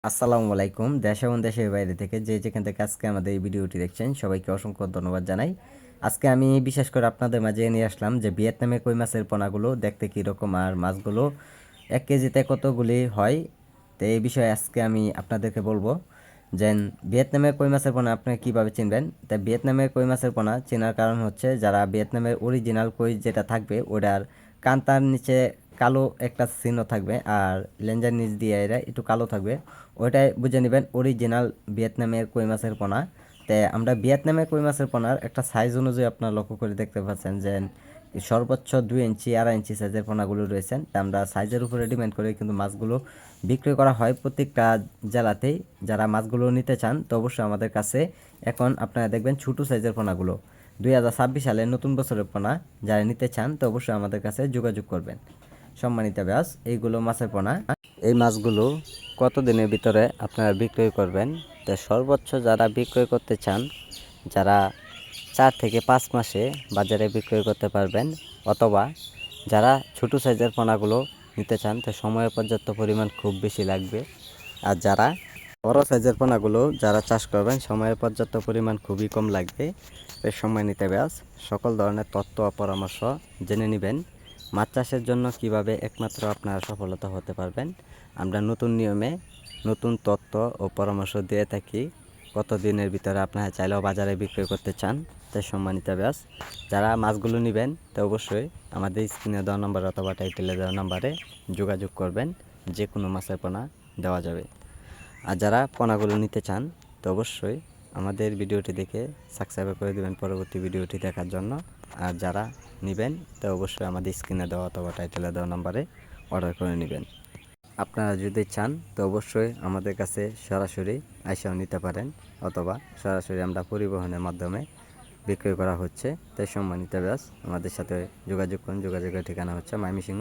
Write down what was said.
আসসালামু আলাইকুম। দেশ এবং দেশের বাইরে থেকে যেখান থেকে আজকে আমাদের এই ভিডিওটি দেখছেন সবাইকে অসংখ্য ধন্যবাদ জানাই। আজকে আমি বিশেষ করে আপনাদের মাঝে নিয়ে আসলাম যে ভিয়েতনামে কই মাছের পোনাগুলো দেখতে কীরকম আর মাছগুলো 1 কেজিতে কতগুলি হয়। তো এই বিষয়ে আজকে আমি আপনাদেরকে বলবো যে ভিয়েতনামের কই মাছের পোনা আপনি কীভাবে চিনবেন। তাই ভিয়েতনামের কই মাছের পোনা চেনার কারণ হচ্ছে যারা ভিয়েতনামের অরিজিনাল কই যেটা থাকবে ওটার কান্তার নিচে কালো একটা চিহ্ন থাকবে আর লেঞ্জার নিচ দিয়ে এরা একটু কালো থাকবে, ওইটাই বুঝে নেবেন অরিজিনাল ভিয়েতনামের কই মাছের পোনা। তাই আমরা ভিয়েতনামের কই মাছের পোনার একটা সাইজ অনুযায়ী আপনারা লক্ষ্য করে দেখতে পাচ্ছেন যে সর্বোচ্চ 2 ইঞ্চি 2.5 ইঞ্চি সাইজের পোনাগুলো রয়েছেন। তা আমরা সাইজের উপরে ডিপেন্ড করে কিন্তু মাছগুলো বিক্রি করা হয় প্রত্যেকটা জেলাতেই। যারা মাছগুলো নিতে চান তো অবশ্যই আমাদের কাছে এখন আপনারা দেখবেন ছোটো সাইজের পোনাগুলো 2026 সালে নতুন বছরের পোনা যারা নিতে চান তো অবশ্যই আমাদের কাছে যোগাযোগ করবেন। সম্মানিত ব্যাস এইগুলো মাছের পোনা। এই মাছগুলো কত দিনের ভিতরে আপনারা বিক্রয় করবেন? তো সর্বোচ্চ যারা বিক্রয় করতে চান, যারা 4 থেকে 5 মাসে বাজারে বিক্রয় করতে পারবেন, অথবা যারা ছোটো সাইজের পোনাগুলো নিতে চান তো সময়ের পর্যাপ্ত পরিমাণ খুব বেশি লাগবে। আর যারা বড় সাইজের পোনাগুলো যারা চাষ করবেন সময়ের পর্যাপ্ত পরিমাণ খুবই কম লাগবে। এর সময় নিতে ব্যাস সকল ধরনের তথ্য ও পরামর্শ জেনে নেবেন। মাছ চাষের জন্য কিভাবে একমাত্র আপনারা সফলতা হতে পারবেন। আমরা নতুন নিয়মে নতুন তথ্য ও পরামর্শ দিয়ে থাকি। কত দিনের ভিতরে আপনারা চাইলেও বাজারে বিক্রয় করতে চান। তাই সম্মানিত ব্যাস যারা মাছগুলো নেবেন তো অবশ্যই আমাদের স্ক্রিনে দেওয়া নম্বর অথবা টাইটেলে দেওয়া নম্বরে যোগাযোগ করবেন। যে কোনো মাছের পোনা দেওয়া যাবে। আর যারা পোনাগুলো নিতে চান তো অবশ্যই আমাদের ভিডিওটি দেখে সাবস্ক্রাইব করে দেবেন পরবর্তী ভিডিওটি দেখার জন্য। আর যারা নেবেন তো অবশ্যই আমাদের স্ক্রিনে দেওয়া অথবা টাইটেলে দেওয়া নম্বরে অর্ডার করে নেবেন। আপনারা যদি চান তো অবশ্যই আমাদের কাছে সরাসরি আইসাও নিতে পারেন, অথবা সরাসরি আমরা পরিবহনের মাধ্যমে বিক্রয় করা হচ্ছে। তাই সম্মানিত ব্যাস আমাদের সাথে যোগাযোগ করুন। যোগাযোগের ঠিকানা হচ্ছে ময়মনসিংহ